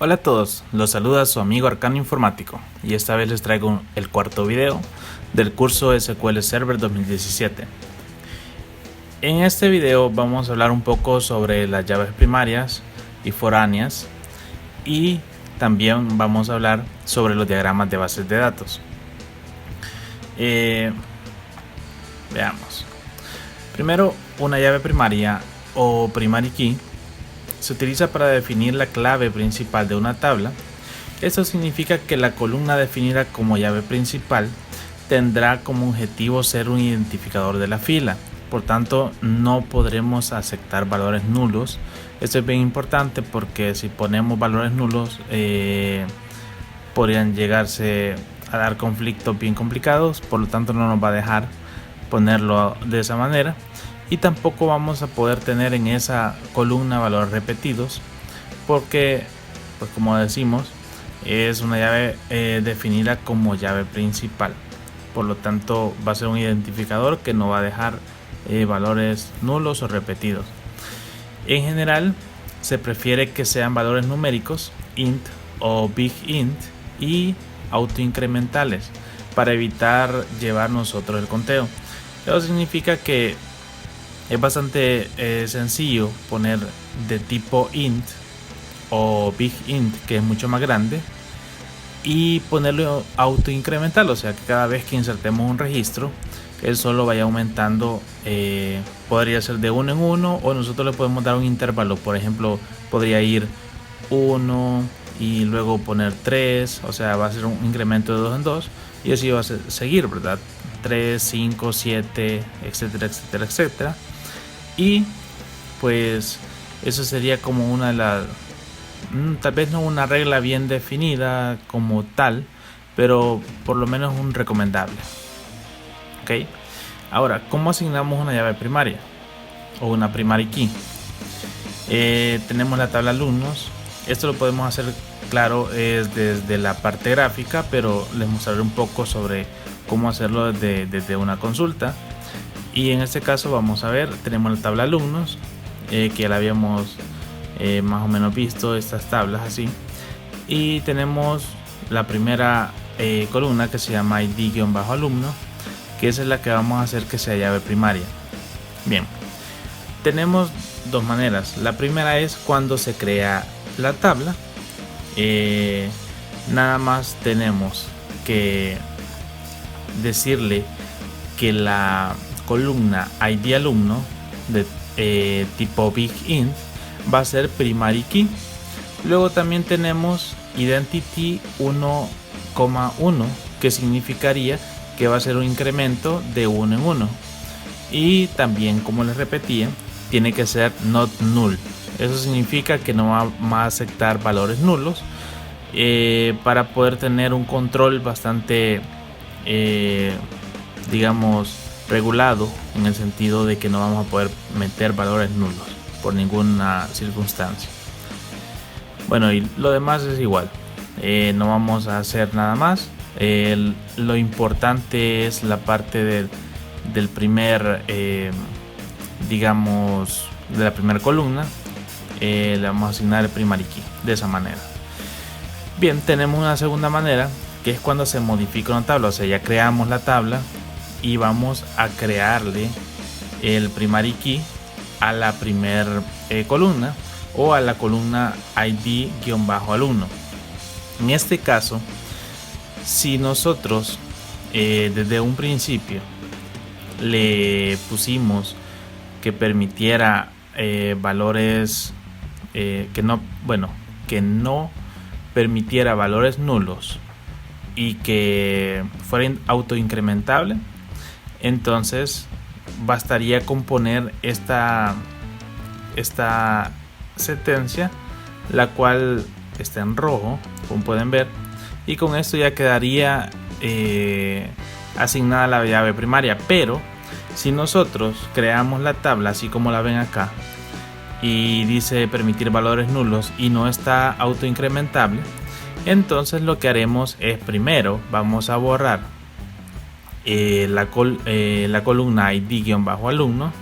Hola a todos, los saluda su amigo Arcano Informático y esta vez les traigo el cuarto video del curso SQL Server 2017. En este video vamos a hablar un poco sobre las llaves primarias y foráneas y también vamos a hablar sobre los diagramas de bases de datos. Veamos. Primero, una llave primaria o primary key se utiliza para definir la clave principal de una tabla. Esto significa que la columna definida como llave principal tendrá como objetivo ser un identificador de la fila. Por tanto, no podremos aceptar valores nulos. Esto es bien importante porque si ponemos valores nulos podrían llegarse a dar conflictos bien complicados. Por lo tanto, no nos va a dejar ponerlo de esa manera. Y tampoco vamos a poder tener en esa columna valores repetidos porque, pues como decimos, es una llave definida como llave principal. Por lo tanto, va a ser un identificador que no va a dejar valores nulos o repetidos. En general, se prefiere que sean valores numéricos, int o big int, y autoincrementales para evitar llevar nosotros el conteo. Eso significa que es bastante sencillo poner de tipo int o big int, que es mucho más grande, y ponerlo autoincremental, o sea que cada vez que insertemos un registro él solo vaya aumentando. Podría ser de 1 en 1 o nosotros le podemos dar un intervalo. Por ejemplo, podría ir 1 y luego poner 3, o sea va a ser un incremento de 2 en 2 y así va a seguir, ¿verdad? 3, 5, 7, etcétera, etcétera, etcétera. Y pues eso sería como una de las, tal vez no una regla bien definida como tal, pero por lo menos un recomendable. Ok, ahora, ¿cómo asignamos una llave primaria o una primary key? Tenemos la tabla alumnos. Esto lo podemos hacer, claro, es desde la parte gráfica, pero les mostraré un poco sobre cómo hacerlo desde una consulta. Y en este caso vamos a ver, tenemos la tabla alumnos, que ya la habíamos más o menos visto, estas tablas así. Y tenemos la primera columna que se llama id-alumno, que esa es la que vamos a hacer que sea llave primaria. Bien, tenemos dos maneras. La primera es cuando se crea la tabla. Nada más tenemos que decirle que la columna id alumno de tipo big int va a ser primary key. Luego también tenemos identity 1,1, que significaría que va a ser un incremento de 1 en 1. Y también, como les repetía, tiene que ser not null. Eso significa que no va a aceptar valores nulos, para poder tener un control bastante digamos regulado, en el sentido de que no vamos a poder meter valores nulos por ninguna circunstancia. Bueno, y lo demás es igual, no vamos a hacer nada más. Lo importante es la parte del primer, digamos, de la primera columna. Le vamos a asignar el primary key de esa manera. Bien, tenemos una segunda manera, que es cuando se modifica una tabla. O sea, ya creamos la tabla y vamos a crearle el primary key a la primera columna o a la columna id-alumno. En este caso, si nosotros desde un principio le pusimos que permitiera valores que no permitiera valores nulos y que fuera autoincrementable, entonces bastaría con poner esta sentencia, la cual está en rojo, como pueden ver, y con esto ya quedaría asignada la llave primaria. Pero si nosotros creamos la tabla así como la ven acá y dice permitir valores nulos y no está autoincrementable, entonces lo que haremos es, primero vamos a borrar la columna id-alumno,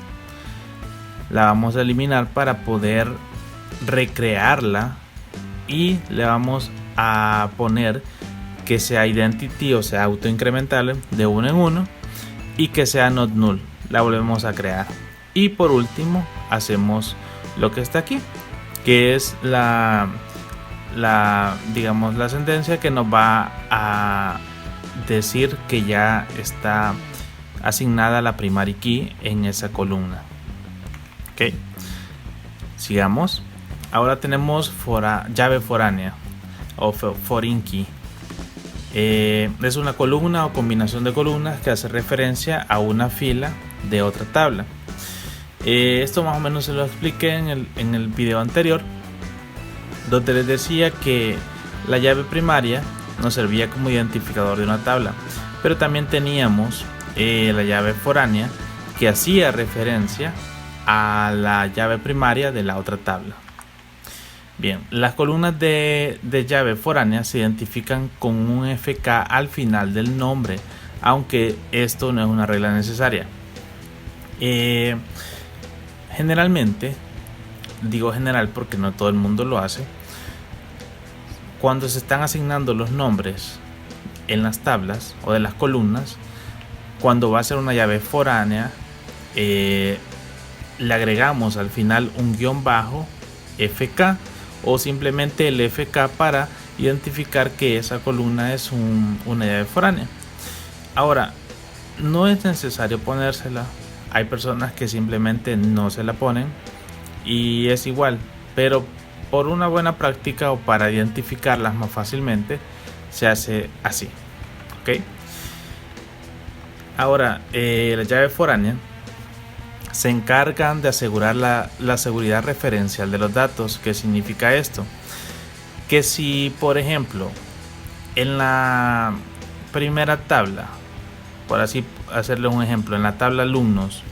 la vamos a eliminar para poder recrearla y le vamos a poner que sea identity, o sea autoincrementable de uno en uno, y que sea not null. La volvemos a crear. Y por último hacemos lo que está aquí, que es digamos la sentencia que nos va a decir que ya está asignada la primary key en esa columna. Ok, sigamos. Ahora tenemos llave foránea o foreign key. Es una columna o combinación de columnas que hace referencia a una fila de otra tabla. Esto más o menos se lo expliqué en el video anterior, donde les decía que la llave primaria nos servía como identificador de una tabla, pero también teníamos la llave foránea que hacía referencia a la llave primaria de la otra tabla. Bien, las columnas de llave foránea se identifican con un FK al final del nombre, aunque esto no es una regla necesaria. Generalmente, digo general porque no todo el mundo lo hace, cuando se están asignando los nombres en las tablas o de las columnas, cuando va a ser una llave foránea, le agregamos al final un guión bajo FK o simplemente el FK para identificar que esa columna es una llave foránea. Ahora, no es necesario ponérsela. Hay personas que simplemente no se la ponen y es igual, pero por una buena práctica o para identificarlas más fácilmente se hace así. ¿Ok? Ahora, la llave foránea se encargan de asegurar la seguridad referencial de los datos. ¿Qué significa esto? Que si, por ejemplo, en la primera tabla, por así hacerle un ejemplo, en la tabla alumnos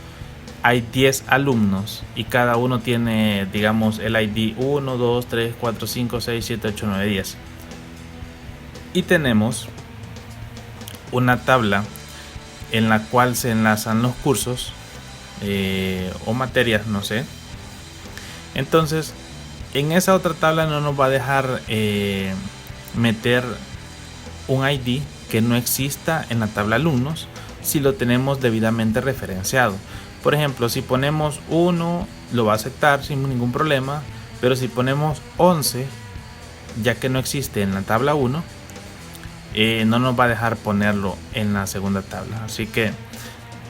hay 10 alumnos y cada uno tiene, digamos, el ID 1, 2, 3, 4, 5, 6, 7, 8, 9, 10. Y tenemos una tabla en la cual se enlazan los cursos o materias, no sé. Entonces, en esa otra tabla no nos va a dejar meter un ID que no exista en la tabla alumnos si lo tenemos debidamente referenciado. Por ejemplo, si ponemos 1 lo va a aceptar sin ningún problema, pero si ponemos 11, ya que no existe en la tabla 1, no nos va a dejar ponerlo en la segunda tabla. Así que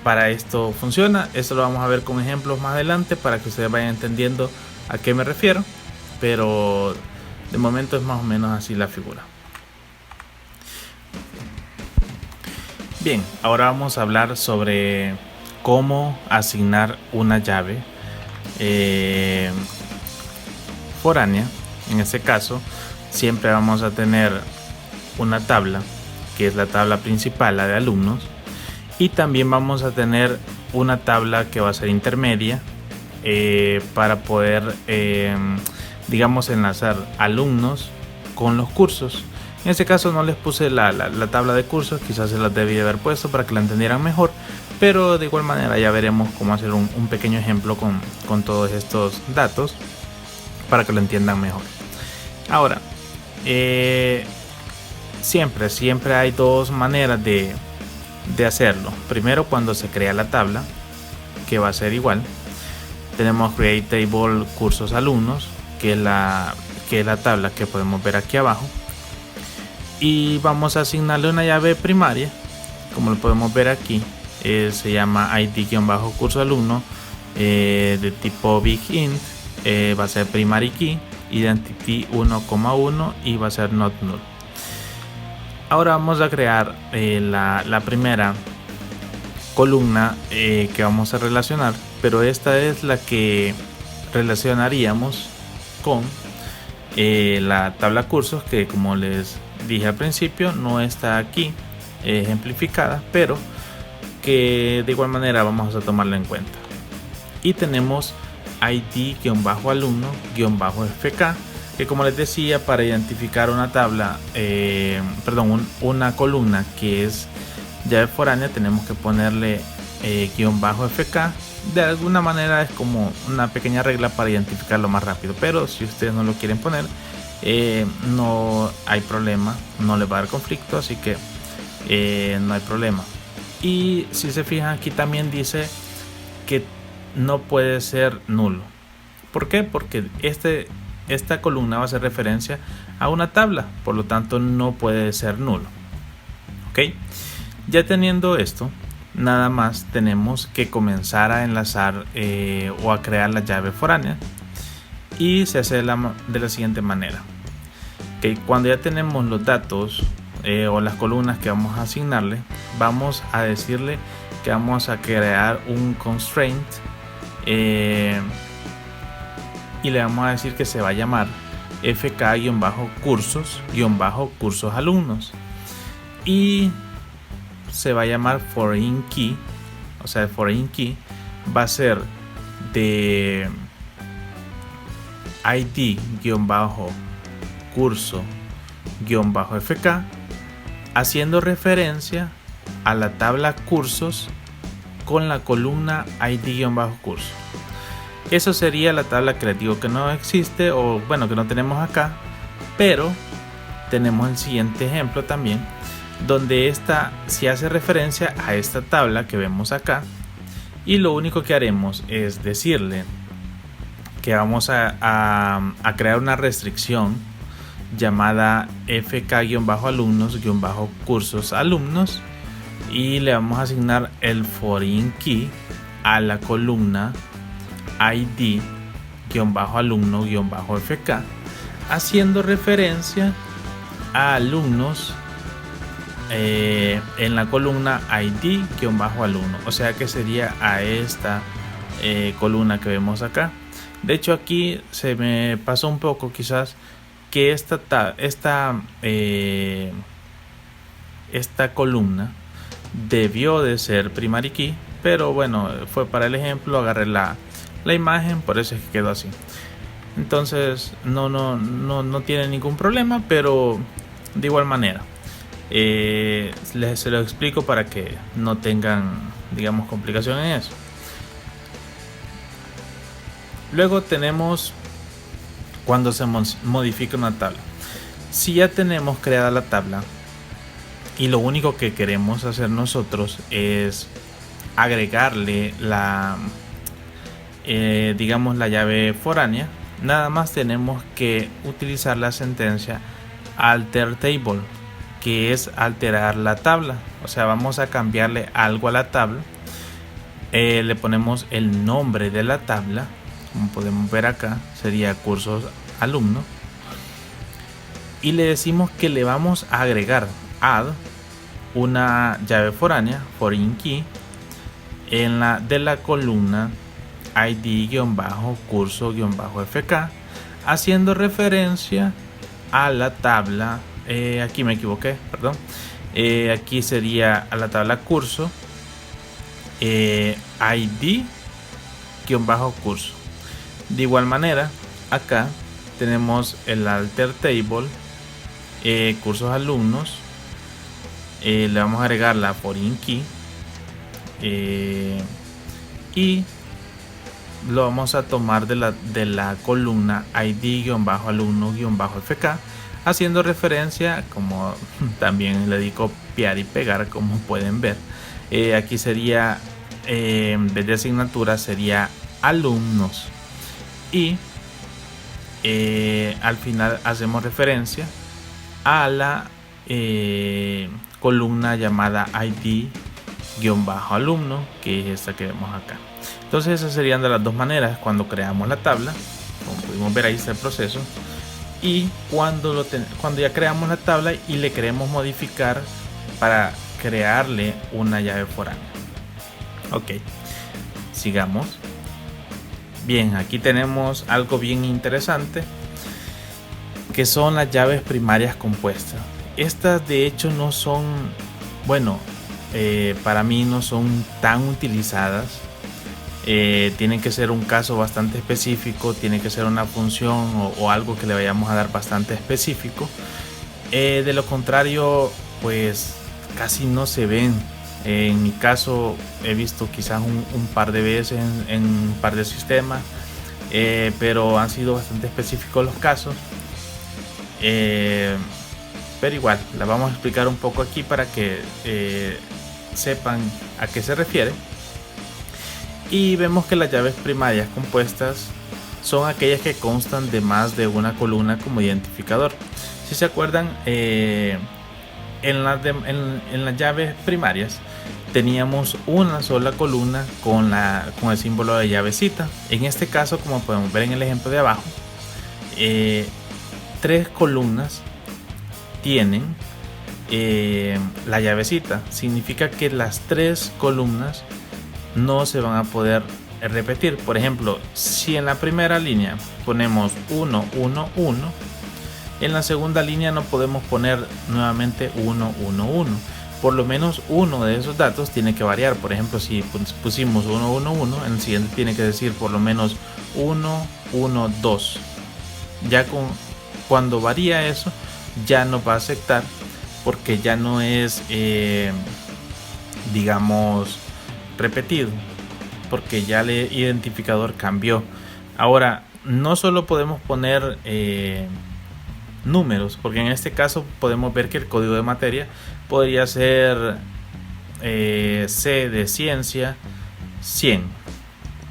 para esto funciona. Esto lo vamos a ver con ejemplos más adelante para que ustedes vayan entendiendo a qué me refiero, pero de momento es más o menos así la figura. Bien, ahora vamos a hablar sobre cómo asignar una llave foránea. En este caso, siempre vamos a tener una tabla, que es la tabla principal, la de alumnos, y también vamos a tener una tabla que va a ser intermedia para poder, digamos, enlazar alumnos con los cursos. En este caso no les puse la tabla de cursos, quizás se las debí de haber puesto para que la entendieran mejor, pero de igual manera ya veremos cómo hacer un pequeño ejemplo con todos estos datos para que lo entiendan mejor. Ahora, siempre hay dos maneras de hacerlo. Primero, cuando se crea la tabla, que va a ser igual, tenemos create table cursos alumnos, que es la tabla que podemos ver aquí abajo, y vamos a asignarle una llave primaria, como lo podemos ver aquí. Se llama id-curso alumno de tipo big int, va a ser primary key, identity 1,1 y va a ser not null. Ahora vamos a crear la primera columna que vamos a relacionar, pero esta es la que relacionaríamos con la tabla cursos, que como les dije al principio no está aquí ejemplificada, pero que de igual manera vamos a tomarla en cuenta. Y tenemos id-alumno-fk, que como les decía, para identificar una tabla, una columna que es llave foránea, tenemos que ponerle -fk. De alguna manera es como una pequeña regla para identificarlo más rápido, pero si ustedes no lo quieren poner, no hay problema, no le va a dar conflicto, así que no hay problema. Y si se fijan, aquí también dice que no puede ser nulo. ¿Por qué? Porque esta columna va a hacer referencia a una tabla, por lo tanto no puede ser nulo. ¿Ok? Ya teniendo esto, nada más tenemos que comenzar a enlazar o a crear la llave foránea, y se hace de la siguiente manera. ¿Okay? Cuando ya tenemos los datos o las columnas que vamos a asignarle, vamos a decirle que vamos a crear un constraint y le vamos a decir que se va a llamar fk-cursos-cursos alumnos, y se va a llamar foreign key. O sea, el foreign key va a ser de id-curso-fk, haciendo referencia a la tabla cursos con la columna id-curso. Eso sería la tabla creativa, que no existe, o bueno, que no tenemos acá, pero tenemos el siguiente ejemplo también, donde esta sí hace referencia a esta tabla que vemos acá, y lo único que haremos es decirle que vamos a crear una restricción llamada fk-alumnos-cursos alumnos, y le vamos a asignar el foreign key a la columna id-alumno-fk, haciendo referencia a alumnos en la columna id-alumno, o sea que sería a esta columna que vemos acá. De hecho, aquí se me pasó un poco quizás que esta columna debió de ser primary key, pero bueno, fue para el ejemplo, agarré la imagen, por eso es que quedó así. Entonces no tiene ningún problema, pero de igual manera se lo explico para que no tengan, digamos, complicación en eso. Luego tenemos cuando se modifica una tabla. Si ya tenemos creada la tabla y lo único que queremos hacer nosotros es agregarle digamos, la llave foránea, nada más tenemos que utilizar la sentencia alter table, que es alterar la tabla. O sea, vamos a cambiarle algo a la tabla, le ponemos el nombre de la tabla, como podemos ver acá, sería cursos alumno, y le decimos que le vamos a agregar add una llave foránea, foreign key, de la columna id-curso-fk, haciendo referencia a la tabla, aquí me equivoqué, perdón, aquí sería a la tabla curso, id-curso. De igual manera, acá tenemos el alter table, cursos alumnos, le vamos a agregar la foreign key, y lo vamos a tomar de la columna id-alumno-fk, haciendo referencia, como también le di copiar y pegar, como pueden ver, aquí sería en vez de asignatura sería alumnos, y al final hacemos referencia a la columna llamada id-alumno, que es esta que vemos acá. Entonces esas serían de las dos maneras cuando creamos la tabla. Como pudimos ver, ahí está el proceso. Y cuando ya creamos la tabla y le queremos modificar para crearle una llave foránea. Ok, sigamos. Bien, aquí tenemos algo bien interesante, que son las llaves primarias compuestas. Estas de hecho no son, bueno, para mí no son tan utilizadas. Tiene que ser un caso bastante específico, tiene que ser una función o algo que le vayamos a dar bastante específico. De lo contrario, pues casi no se ven. En mi caso he visto quizás un par de veces en un par de sistemas, pero han sido bastante específicos los casos. pero igual la vamos a explicar un poco aquí para que sepan a qué se refiere. Y vemos que las llaves primarias compuestas son aquellas que constan de más de una columna como identificador. Si se acuerdan, en las llaves primarias teníamos una sola columna con el símbolo de llavecita. En este caso, como podemos ver en el ejemplo de abajo, 3 columnas tienen la llavecita. Significa que las 3 columnas no se van a poder repetir. Por ejemplo, si en la primera línea ponemos 1, 1, 1, en la segunda línea no podemos poner nuevamente 1, 1, 1. Por lo menos uno de esos datos tiene que variar. Por ejemplo, si pusimos 1, 1, 1, en el siguiente tiene que decir por lo menos 1, 1, 2. Ya cuando varía eso, ya no va a aceptar, porque ya no es, digamos, repetido, porque ya el identificador cambió. Ahora, no solo podemos poner números, porque en este caso podemos ver que el código de materia podría ser C de ciencia 100,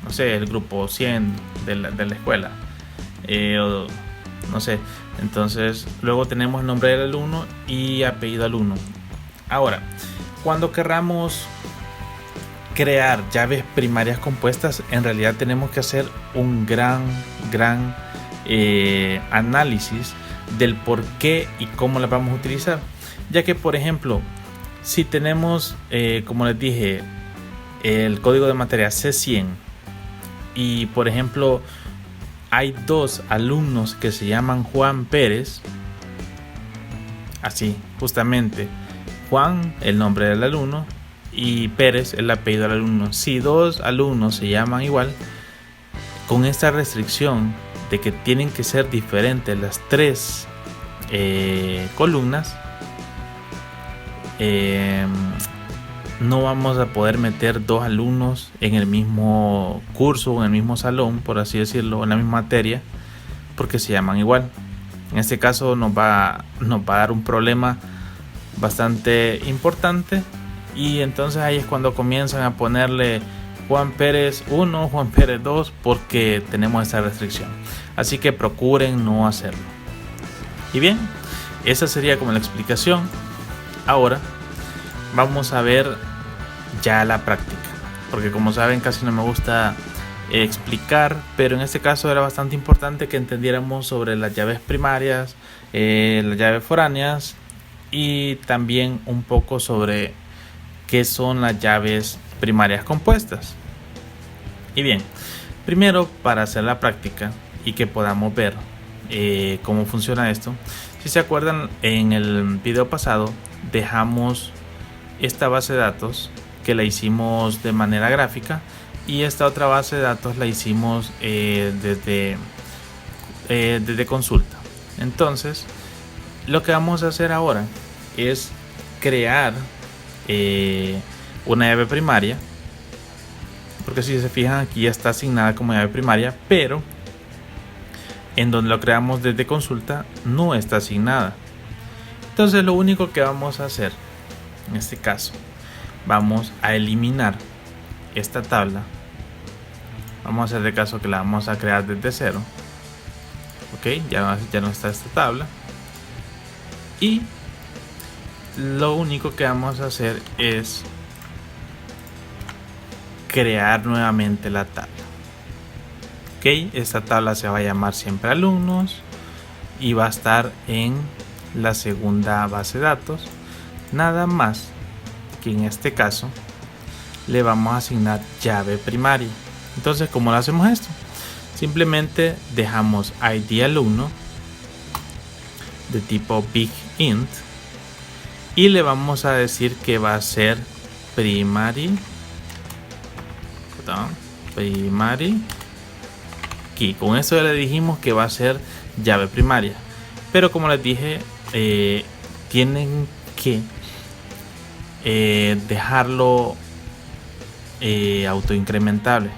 no sé, el grupo 100 de la escuela, o no sé. Entonces luego tenemos el nombre del alumno y apellido alumno. Ahora, cuando querramos crear llaves primarias compuestas, en realidad tenemos que hacer un gran análisis del por qué y cómo las vamos a utilizar, ya que, por ejemplo, si tenemos, como les dije, el código de materia C100 y, por ejemplo, hay 2 alumnos que se llaman Juan Pérez, así justamente, Juan el nombre del alumno y Pérez el apellido del alumno. Si 2 alumnos se llaman igual, con esta restricción de que tienen que ser diferentes las 3 columnas, no vamos a poder meter 2 alumnos en el mismo curso, en el mismo salón, por así decirlo, en la misma materia, porque se llaman igual. En este caso nos va a dar un problema bastante importante, y entonces ahí es cuando comienzan a ponerle Juan Pérez 1, Juan Pérez 2, porque tenemos esa restricción. Así que procuren no hacerlo. Y bien, esa sería como la explicación. Ahora vamos a ver ya la práctica, porque como saben casi no me gusta explicar, pero en este caso era bastante importante que entendiéramos sobre las llaves primarias, las llaves foráneas, y también un poco sobre qué son las llaves primarias compuestas. Y bien, primero, para hacer la práctica y que podamos ver cómo funciona esto, si se acuerdan, en el video pasado dejamos esta base de datos que la hicimos de manera gráfica, y esta otra base de datos la hicimos desde consulta. Entonces lo que vamos a hacer ahora es crear una llave primaria, porque si se fijan aquí ya está asignada como llave primaria, pero en donde lo creamos desde consulta no está asignada. Entonces lo único que vamos a hacer en este caso, vamos a eliminar esta tabla. Vamos a hacer de caso que la vamos a crear desde cero. Ok, ya no está esta tabla, y lo único que vamos a hacer es crear nuevamente la tabla. Ok, esta tabla se va a llamar siempre alumnos y va a estar en la segunda base de datos. Nada más que en este caso le vamos a asignar llave primaria. Entonces, ¿cómo lo hacemos esto? Simplemente dejamos id alumno de tipo big int y le vamos a decir que va a ser primary key. Con esto ya le dijimos que va a ser llave primaria, pero como les dije, tienen que dejarlo autoincrementable.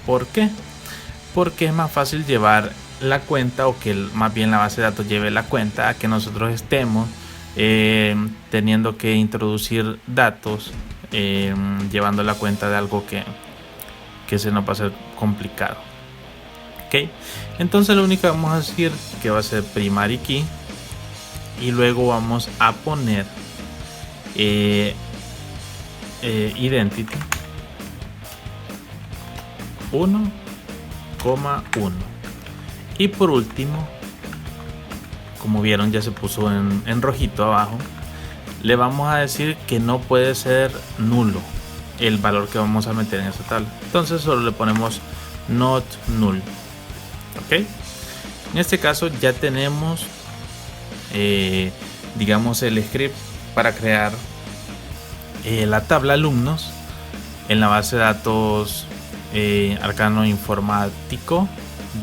¿Por qué? Porque es más fácil llevar la cuenta, o que más bien la base de datos lleve la cuenta a que nosotros estemos teniendo que introducir datos, llevando la cuenta de algo que se nos va a hacer complicado. Ok, entonces lo único que vamos a decir que va a ser primary key, y luego vamos a poner identity 1,1, y por último, como vieron ya se puso en rojito abajo, le vamos a decir que no puede ser nulo el valor que vamos a meter en esa tabla. Entonces solo le ponemos not null. Ok, en este caso ya tenemos digamos el script para crear la tabla alumnos en la base de datos Arcano Informático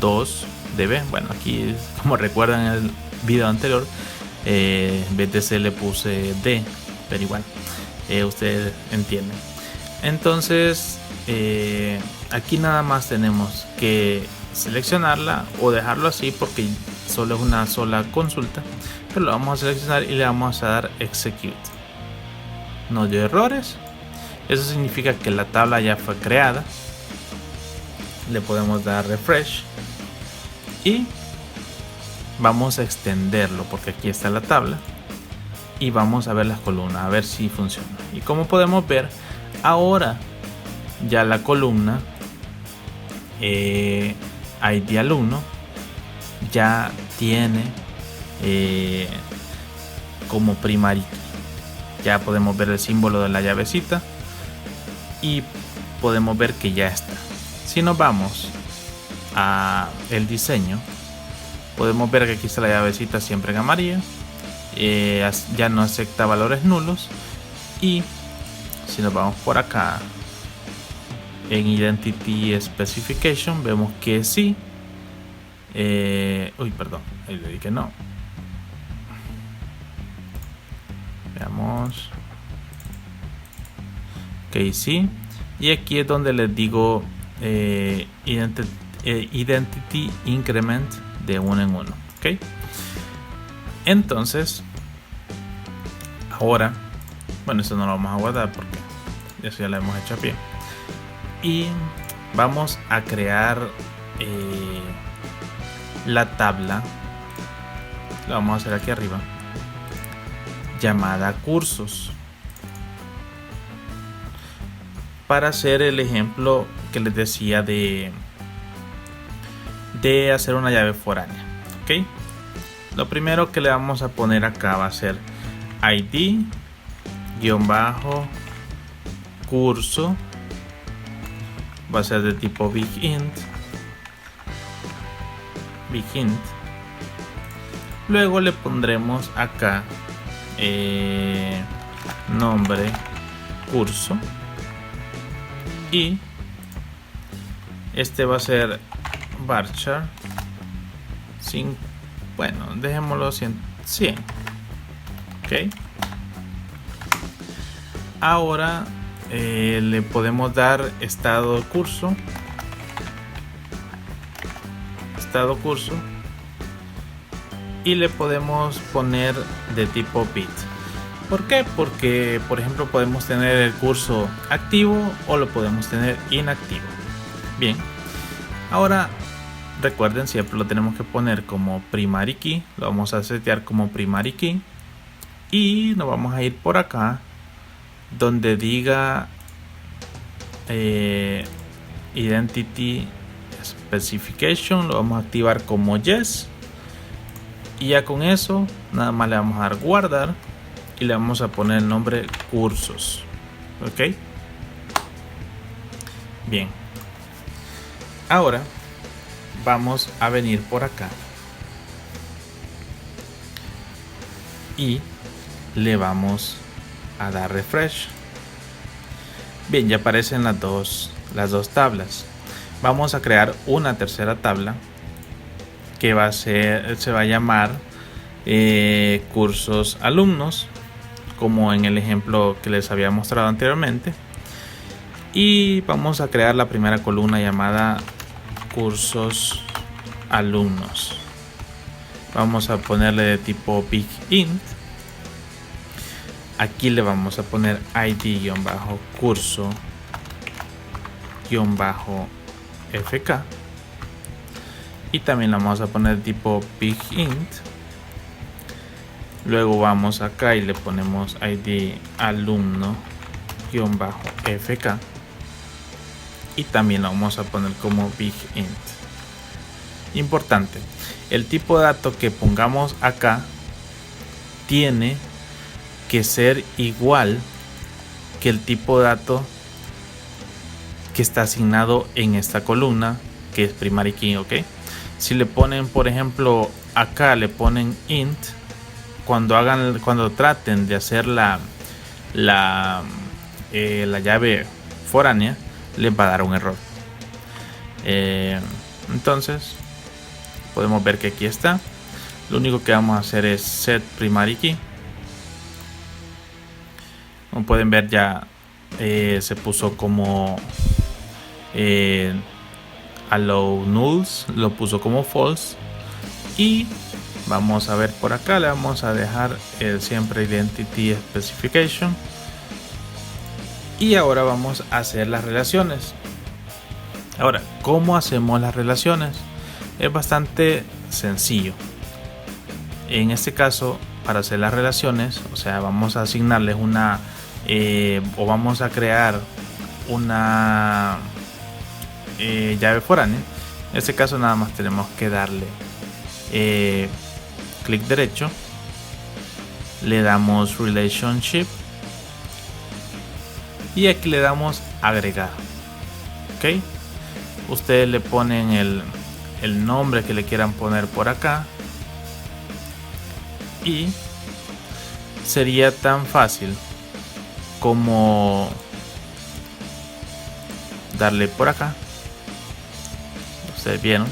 2DB. Bueno, aquí, como recuerdan en el video anterior, BTC le puse D, pero igual ustedes entienden. Entonces aquí nada más tenemos que seleccionarla o dejarlo así, porque solo es una sola consulta, pero lo vamos a seleccionar y le vamos a dar execute. No dio errores, eso significa que la tabla ya fue creada. Le podemos dar refresh y vamos a extenderlo, porque aquí está la tabla, y vamos a ver las columnas, a ver si funciona. Y como podemos ver, ahora ya la columna ID alumno ya tiene como primary key. Ya podemos ver el símbolo de la llavecita y podemos ver que ya está. Si nos vamos a el diseño, podemos ver que aquí está la llavecita siempre en amarillo, ya no acepta valores nulos. Y si nos vamos por acá en Identity Specification, vemos que sí. Uy, perdón, ahí le dije que no. Veamos. Ok, sí. Y aquí es donde les digo Identity Increment de 1 en 1. Ok. Entonces, ahora, bueno, eso no lo vamos a guardar porque eso ya lo hemos hecho a pie. Y vamos a crear la tabla, la vamos a hacer aquí arriba, llamada cursos, para hacer el ejemplo que les decía de hacer una llave foránea. Ok, lo primero que le vamos a poner acá va a ser ID -curso, va a ser de tipo big int. Luego le pondremos acá nombre curso, y este va a ser varchar 5, bueno, dejémoslo 100. Ok, ahora le podemos dar estado curso, y le podemos poner de tipo bit. ¿Por qué? Porque, por ejemplo, podemos tener el curso activo o lo podemos tener inactivo. Bien, ahora recuerden, siempre lo tenemos que poner como primary key, lo vamos a setear como primary key, y nos vamos a ir por acá donde diga Identity Specification, lo vamos a activar como yes, y ya con eso nada más le vamos a dar guardar y le vamos a poner el nombre cursos. Ok, bien, ahora vamos a venir por acá y le vamos a dar refresh. Bien, ya aparecen las dos tablas. Vamos a crear una tercera tabla que se va a llamar cursos alumnos, como en el ejemplo que les había mostrado anteriormente, y vamos a crear la primera columna llamada cursos alumnos. Vamos a ponerle de tipo big int. Aquí le vamos a poner id-curso-fk. Y también le vamos a poner de tipo big int. Luego vamos acá y le ponemos id alumno-fk. Y también lo vamos a poner como big int. Importante, el tipo de dato que pongamos acá tiene que ser igual que el tipo de dato que está asignado en esta columna, que es primary key, ¿ok? Si le ponen, por ejemplo, acá le ponen int, cuando traten de hacer la llave foránea, les va a dar un error. Entonces podemos ver que aquí está. Lo único que vamos a hacer es set primary key. Como pueden ver, ya se puso como allow nulls, lo puso como false. Y vamos a ver por acá, le vamos a dejar siempre identity specification. Y ahora vamos a hacer las relaciones. Ahora, ¿cómo hacemos las relaciones? Es bastante sencillo. En este caso, para hacer las relaciones, o sea, vamos a asignarles o vamos a crear una llave foránea. En este caso nada más tenemos que darle clic derecho, le damos relationship y aquí le damos agregar. Ok, ustedes le ponen el nombre que le quieran poner por acá y sería tan fácil como darle por acá. Ustedes vieron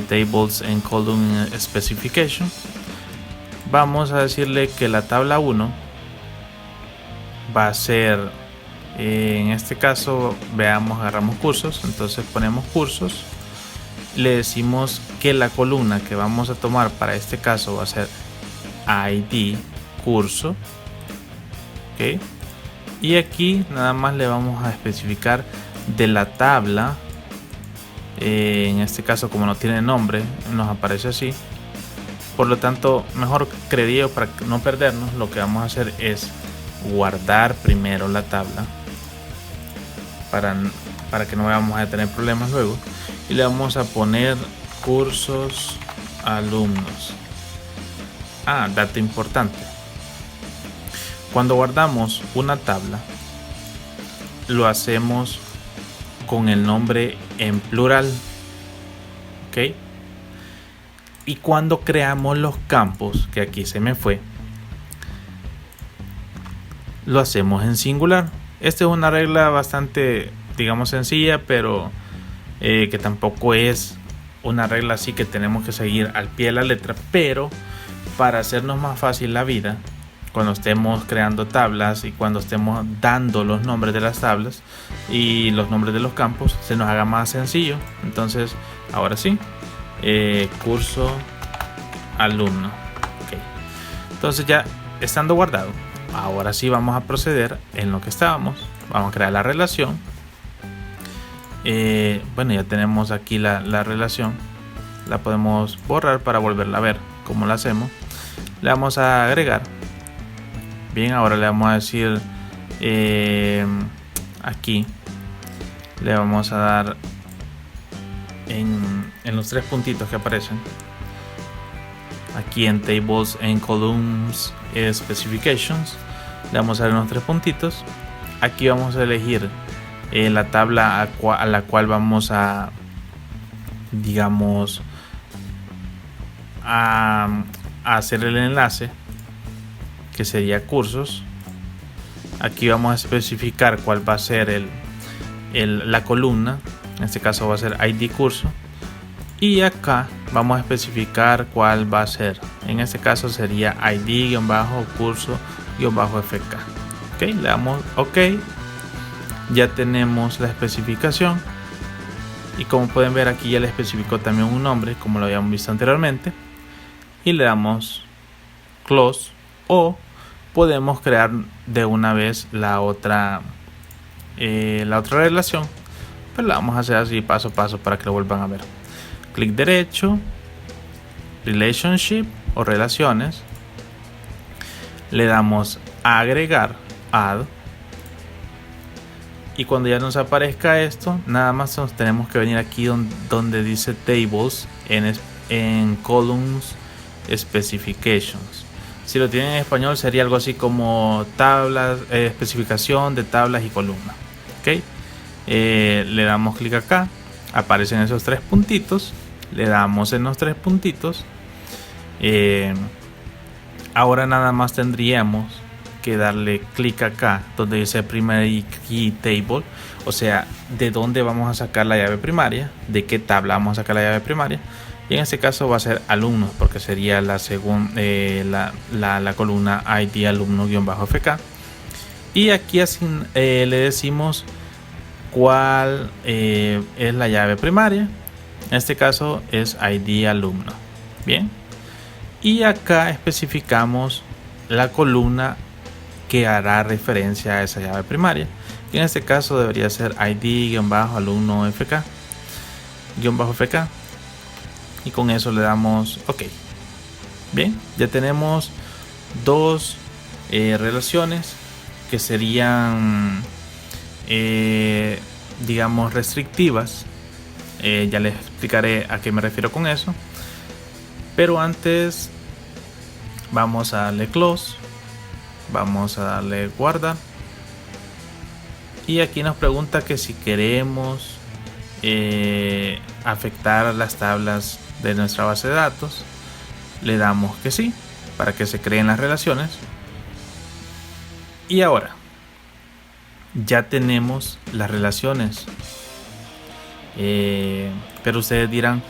tables and column specification. Vamos a decirle que la tabla 1 va a ser, en este caso, veamos, agarramos cursos, entonces ponemos cursos, le decimos que la columna que vamos a tomar para este caso va a ser id curso, ok, y aquí nada más le vamos a especificar de la tabla. En este caso, como no tiene nombre, nos aparece así. Por lo tanto, mejor creería, para no perdernos, lo que vamos a hacer es guardar primero la tabla para que no vayamos a tener problemas luego, y le vamos a poner cursos alumnos. Dato importante: cuando guardamos una tabla, lo hacemos con el nombre en plural, ok, y cuando creamos los campos, que aquí se me fue, lo hacemos en singular. Esta es una regla bastante, digamos, sencilla, pero que tampoco es una regla así que tenemos que seguir al pie de la letra, pero para hacernos más fácil la vida cuando estemos creando tablas y cuando estemos dando los nombres de las tablas y los nombres de los campos, se nos haga más sencillo. Entonces, ahora sí, curso alumno. Okay. Entonces, ya estando guardado, ahora sí vamos a proceder en lo que estábamos. Vamos a crear la relación. Bueno, ya tenemos aquí la relación. La podemos borrar para volverla a ver cómo la hacemos. Le vamos a agregar. Bien, ahora le vamos a decir aquí le vamos a dar en los tres puntitos que aparecen aquí en tables and columns specifications. Le vamos a dar unos tres puntitos. Aquí vamos a elegir la tabla a la cual vamos a, digamos, a hacer el enlace, que sería cursos. Aquí vamos a especificar cuál va a ser la columna. En este caso va a ser id curso, y acá vamos a especificar cuál va a ser. En este caso sería id-curso-fk. Ok, le damos ok. Ya tenemos la especificación. Y como pueden ver, aquí ya le especificó también un nombre, como lo habíamos visto anteriormente. Y le damos close, o podemos crear de una vez la otra relación, pero la vamos a hacer así paso a paso para que lo vuelvan a ver. Clic derecho, relationship o relaciones, le damos a agregar, add, y cuando ya nos aparezca esto, nada más nos tenemos que venir aquí donde dice tables en columns specifications. Si lo tienen en español sería algo así como tablas, especificación de tablas y columnas. ¿Okay? Le damos clic acá, aparecen esos tres puntitos, le damos en los tres puntitos. Ahora nada más tendríamos que darle clic acá donde dice primary key table, o sea, de dónde vamos a sacar la llave primaria, de qué tabla vamos a sacar la llave primaria. Y en este caso va a ser alumnos, porque sería la columna ID alumno-fk. Y aquí le decimos cuál es la llave primaria. En este caso es ID alumno. Bien. Y acá especificamos la columna que hará referencia a esa llave primaria. Y en este caso debería ser ID-alumno-fk. Y con eso le damos OK. Bien, ya tenemos dos relaciones que serían digamos restrictivas. Ya les explicaré a qué me refiero con eso, pero antes vamos a darle close, vamos a darle guardar, y aquí nos pregunta que si queremos afectar las tablas de nuestra base de datos. Le damos que sí para que se creen las relaciones. Y ahora ya tenemos las relaciones, pero ustedes dirán,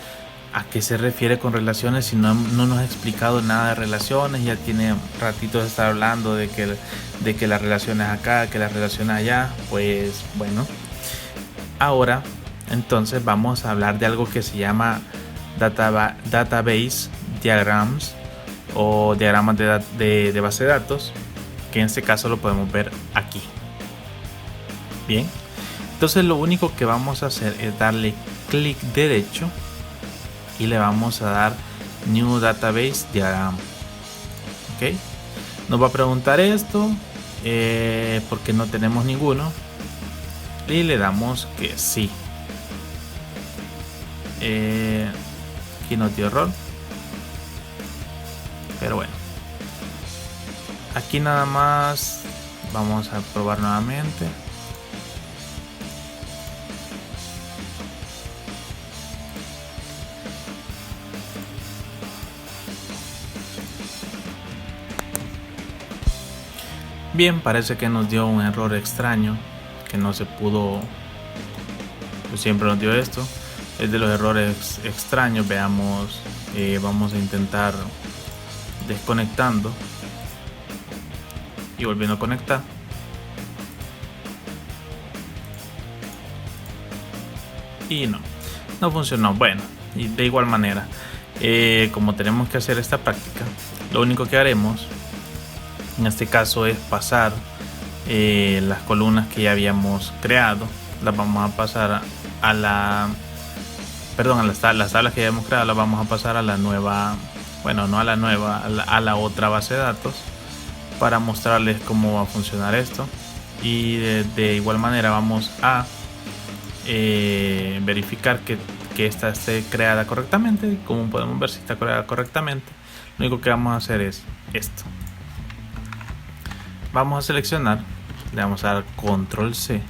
¿a qué se refiere con relaciones si no nos ha explicado nada de relaciones? Ya tiene ratito de estar hablando de que las relaciones acá, que las relaciones allá. Pues bueno, ahora entonces vamos a hablar de algo que se llama database diagrams o diagramas de base de datos, que en este caso lo podemos ver aquí. Bien, entonces lo único que vamos a hacer es darle clic derecho y le vamos a dar New Database Diagram. Ok, nos va a preguntar esto porque no tenemos ninguno, y le damos que sí. Aquí nos dio error, pero bueno, aquí nada más vamos a probar nuevamente. Bien, parece que nos dio un error extraño que no se pudo, pues siempre nos dio esto. Es de los errores extraños. Veamos, vamos a intentar desconectando y volviendo a conectar. Y no funcionó. Bueno, y de igual manera, como tenemos que hacer esta práctica, lo único que haremos en este caso es pasar las columnas que ya habíamos creado, las vamos a pasar a las tablas que ya hemos creado, las vamos a pasar a la nueva, bueno, no a la nueva, a la otra base de datos, para mostrarles cómo va a funcionar esto. Y de igual manera vamos a verificar que esta esté creada correctamente. Como podemos ver, si está creada correctamente, lo único que vamos a hacer es esto. Vamos a seleccionar, le vamos a dar control C,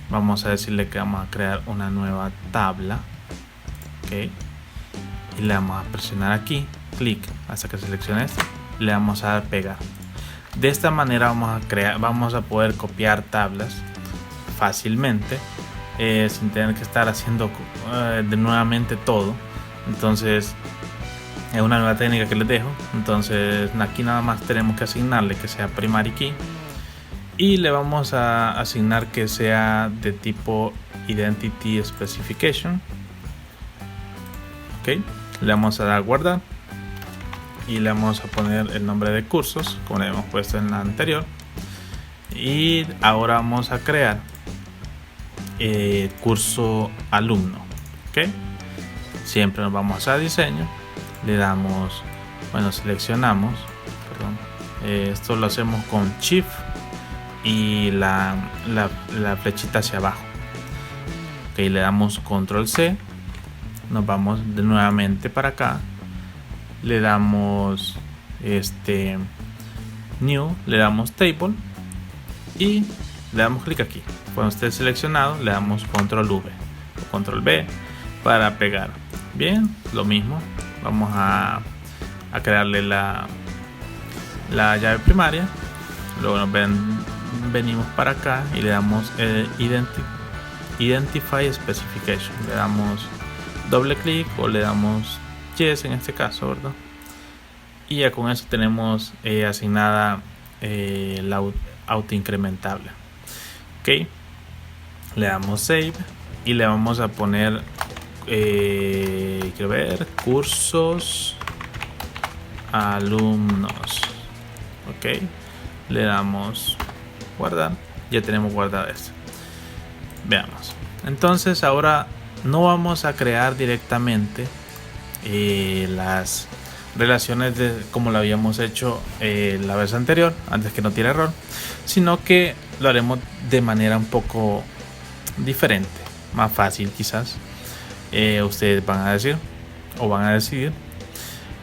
vamos a decirle que vamos a crear una nueva tabla, ok, y le vamos a presionar aquí, clic hasta que seleccione esto, le vamos a dar pegar. De esta manera vamos a poder copiar tablas fácilmente, sin tener que estar haciendo nuevamente todo. Entonces es una nueva técnica que les dejo. Entonces aquí nada más tenemos que asignarle que sea primary key, y le vamos a asignar que sea de tipo Identity Specification. Ok, le vamos a dar guardar y le vamos a poner el nombre de cursos como le hemos puesto en la anterior. Y ahora vamos a crear curso alumno. Ok, siempre nos vamos a diseño, le damos, bueno, seleccionamos, perdón, esto lo hacemos con Shift y la flechita hacia abajo. Ok, le damos Control C, nos vamos nuevamente para acá, le damos New, le damos Table y le damos clic aquí. Cuando esté seleccionado le damos Control V o Control V para pegar. Bien, lo mismo, vamos a crearle la llave primaria, luego venimos para acá y le damos Identify Specification, le damos doble clic o le damos Yes en este caso, ¿verdad? Y ya con eso tenemos asignada la autoincrementable. Ok, le damos Save y le vamos a poner quiero ver, cursos alumnos. Ok, le damos guardar, ya tenemos guardado esto. Veamos, entonces ahora no vamos a crear directamente las relaciones como lo habíamos hecho la vez anterior, antes que no tiene error, sino que lo haremos de manera un poco diferente, más fácil quizás. Ustedes van a decir o van a decidir,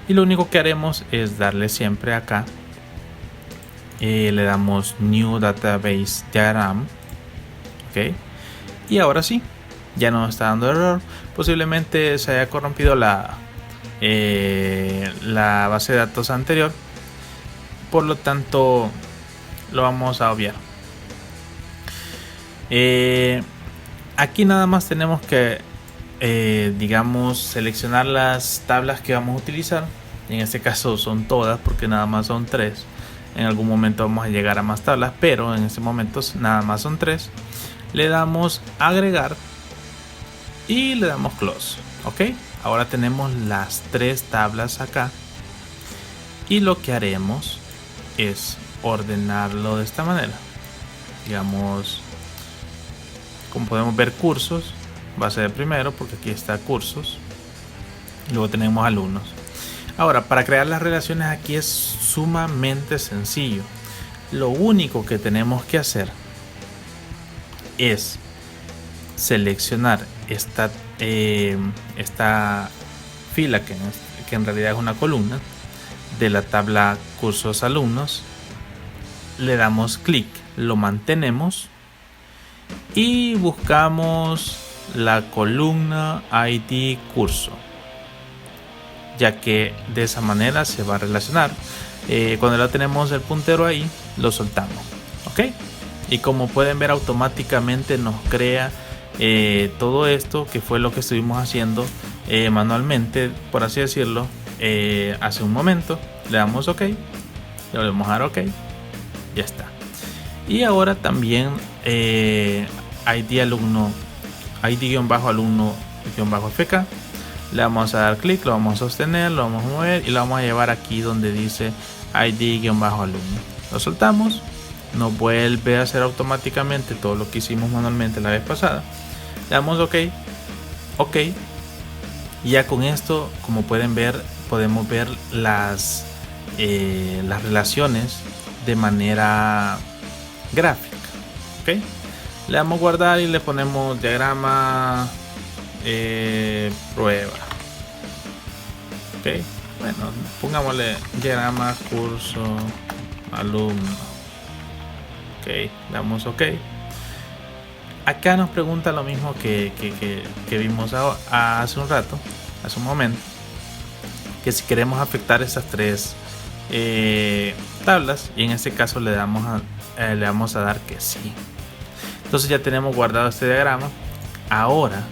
y lo único que haremos es darle siempre acá, le damos New Database Diagram. Ok, y ahora sí, ya no está dando error. Posiblemente se haya corrompido la base de datos anterior, por lo tanto lo vamos a obviar. Aquí nada más tenemos que digamos seleccionar las tablas que vamos a utilizar. En este caso son todas porque nada más son 3. En algún momento vamos a llegar a más tablas, pero en este momento nada más son 3. Le damos agregar y le damos close. Ok, ahora tenemos las 3 tablas acá, y lo que haremos es ordenarlo de esta manera. Digamos, como podemos ver, cursos va a ser primero porque aquí está cursos, luego tenemos alumnos. Ahora, para crear las relaciones aquí es sumamente sencillo. Lo único que tenemos que hacer es seleccionar esta fila que en realidad es una columna de la tabla cursos alumnos, le damos clic, lo mantenemos y buscamos la columna ID curso, ya que de esa manera se va a relacionar. Cuando ya tenemos el puntero ahí, lo soltamos. Ok, y como pueden ver, automáticamente nos crea todo esto, que fue lo que estuvimos haciendo manualmente, por así decirlo, hace un momento. Le damos OK, le volvemos a dar OK, ya está. Y ahora también ID alumno, ID-alumno-fk, le vamos a dar clic, lo vamos a sostener, lo vamos a mover y lo vamos a llevar aquí donde dice ID-alumno. Lo soltamos, nos vuelve a hacer automáticamente todo lo que hicimos manualmente la vez pasada. Le damos OK, OK. Y ya con esto, como pueden ver, podemos ver las relaciones de manera gráfica. Ok, le damos guardar y le ponemos diagrama prueba. Ok, bueno, pongámosle diagrama curso alumno. Ok, le damos OK. Acá nos pregunta lo mismo que vimos hace un rato, hace un momento, que si queremos afectar estas 3 tablas, y en este caso le vamos a dar que sí. Entonces ya tenemos guardado este diagrama. Ahora,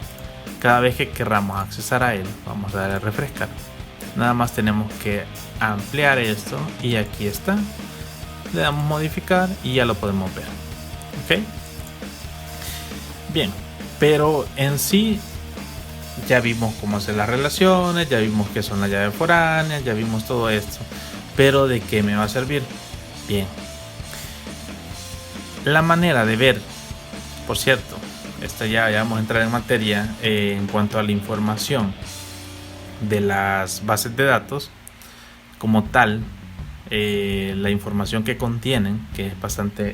cada vez que querramos accesar a él, vamos a darle a refrescar. Nada más tenemos que ampliar esto y aquí está. Le damos modificar y ya lo podemos ver. Ok, bien, pero en sí ya vimos cómo hacer las relaciones, ya vimos qué son las llaves foráneas, ya vimos todo esto. Pero ¿de qué me va a servir? Bien. La manera de ver, por cierto, ya vamos a entrar en materia en cuanto a la información de las bases de datos como tal, la información que contienen, que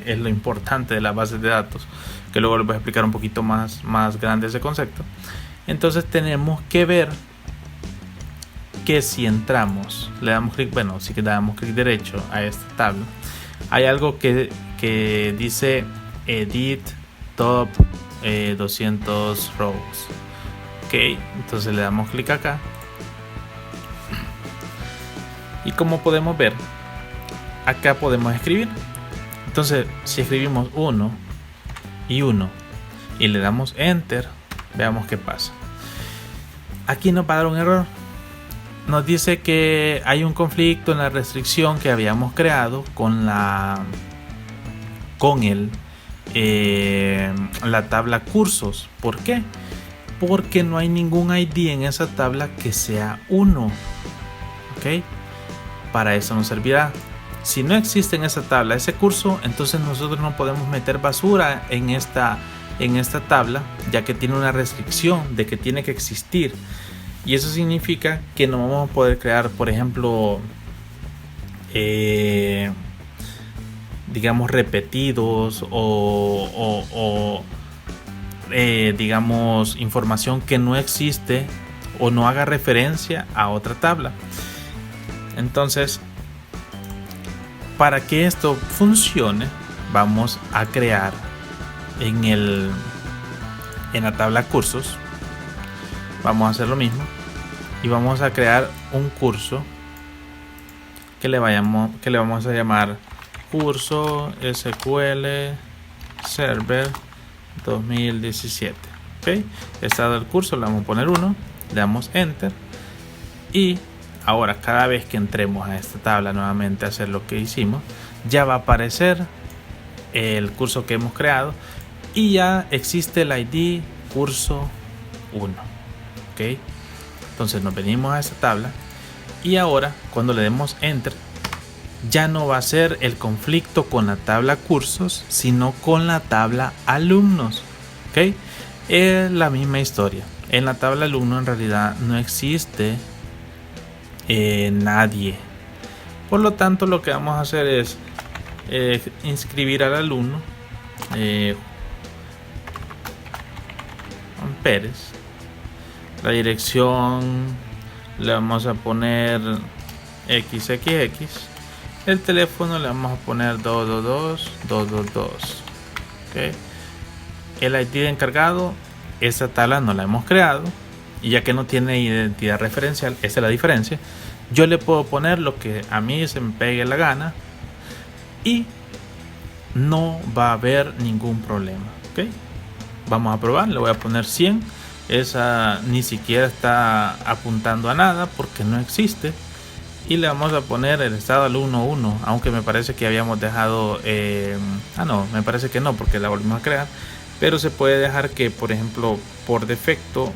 es lo importante de las bases de datos, que luego les voy a explicar un poquito más grande ese concepto. Entonces tenemos que ver que si entramos, le damos clic, si le damos clic derecho a esta tabla, hay algo que dice Edit Top 200 Rows. Ok, entonces le damos clic acá. Y como podemos ver, acá podemos escribir. Entonces, si escribimos 1 y 1 y le damos Enter, veamos qué pasa. Aquí nos va a dar un error. Nos dice que hay un conflicto en la restricción que habíamos creado con la tabla cursos. ¿Por qué? Porque no hay ningún ID en esa tabla que sea 1. ¿Ok? Para eso nos servirá. Si no existe en esa tabla ese curso, entonces nosotros no podemos meter basura en esta tabla, ya que tiene una restricción de que tiene que existir. Y eso significa que no vamos a poder crear, por ejemplo, digamos repetidos o digamos información que no existe o no haga referencia a otra tabla. Entonces, para que esto funcione, vamos a crear en la tabla cursos, vamos a hacer lo mismo y vamos a crear un curso que le vamos a llamar curso SQL Server 2017. ¿Ok? Estado del curso, le vamos a poner 1, le damos Enter y ahora cada vez que entremos a esta tabla nuevamente a hacer lo que hicimos, ya va a aparecer el curso que hemos creado y ya existe el ID curso 1. ¿Ok? Entonces nos venimos a esta tabla y ahora cuando le demos Enter ya no va a ser el conflicto con la tabla cursos, sino con la tabla alumnos. ¿Ok? Es la misma historia. En la tabla alumno en realidad no existe nadie. Por lo tanto, lo que vamos a hacer es inscribir al alumno Juan Pérez. La dirección le vamos a poner XXX. El teléfono le vamos a poner 222-222. ¿Okay? El ID de encargado, esta tabla no la hemos creado. Y ya que no tiene identidad referencial, esa es la diferencia. Yo le puedo poner lo que a mí se me pegue la gana y no va a haber ningún problema. ¿Okay? Vamos a probar, le voy a poner 100. Esa ni siquiera está apuntando a nada porque no existe. Y le vamos a poner el estado al 1.1, aunque me parece que habíamos dejado no, me parece que no, porque la volvimos a crear. Pero se puede dejar que, por ejemplo, por defecto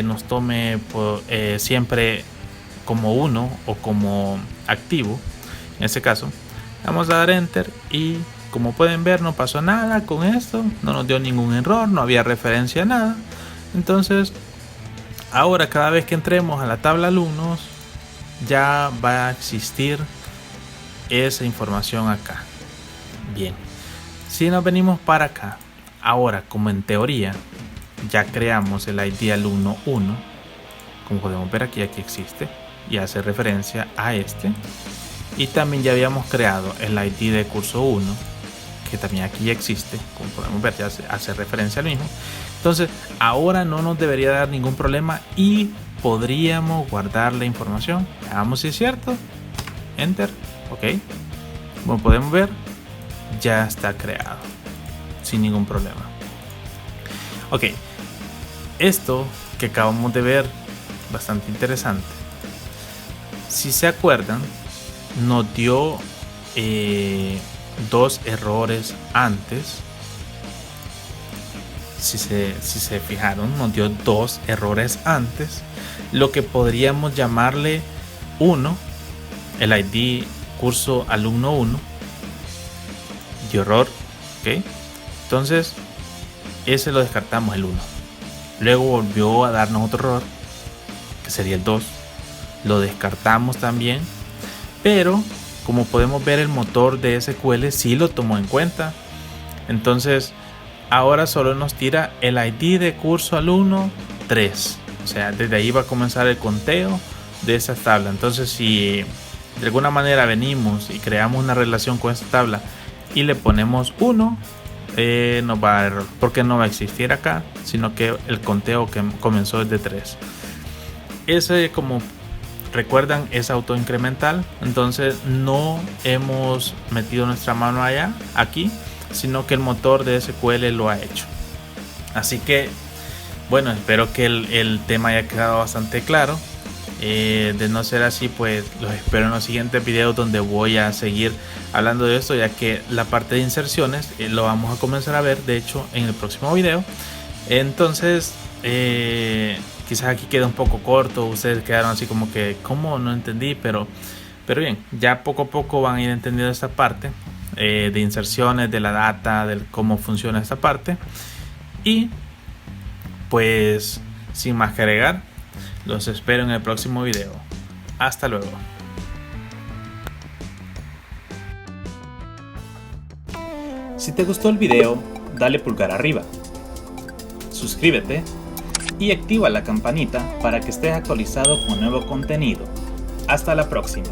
nos tome siempre como 1 o como activo. En este caso vamos a dar Enter y como pueden ver no pasó nada con esto, no nos dio ningún error, no había referencia a nada. Entonces ahora cada vez que entremos a la tabla alumnos ya va a existir esa información acá. Bien, si nos venimos para acá, ahora como en teoría ya creamos el ID alumno 1, como podemos ver aquí existe y hace referencia a este, y también ya habíamos creado el ID de curso 1, que también aquí ya existe, como podemos ver ya hace referencia al mismo. Entonces ahora no nos debería dar ningún problema y podríamos guardar la información. Veamos si es cierto. Enter. Ok, como podemos ver ya está creado sin ningún problema. Ok, esto que acabamos de ver bastante interesante. Si se acuerdan, nos dio 2 errores antes si se fijaron, nos dio 2 errores antes, lo que podríamos llamarle 1, el ID curso alumno 1 dio error, ¿ok? Entonces ese lo descartamos, el 1. Luego volvió a darnos otro error, que sería el 2, lo descartamos también, pero como podemos ver, el motor de SQL sí lo tomó en cuenta. Entonces ahora solo nos tira el ID de curso alumno 3, o sea, desde ahí va a comenzar el conteo de esa tabla. Entonces si de alguna manera venimos y creamos una relación con esta tabla y le ponemos 1, nos va a dar error, porque no va a existir acá, sino que el conteo que comenzó es de 3. Ese, como recuerdan, es autoincremental, entonces no hemos metido nuestra mano aquí, sino que el motor de SQL lo ha hecho. Así que bueno, espero que el tema haya quedado bastante claro. De no ser así, pues los espero en los siguientes videos, donde voy a seguir hablando de esto, ya que la parte de inserciones lo vamos a comenzar a ver, de hecho, en el próximo video. Entonces quizás aquí queda un poco corto, ustedes quedaron así como que ¿cómo? No entendí, pero bien, ya poco a poco van a ir entendiendo esta parte de inserciones, de la data, de cómo funciona esta parte. Y pues sin más que agregar, los espero en el próximo video. Hasta luego. Si te gustó el video, dale pulgar arriba, suscríbete y activa la campanita para que estés actualizado con nuevo contenido. Hasta la próxima.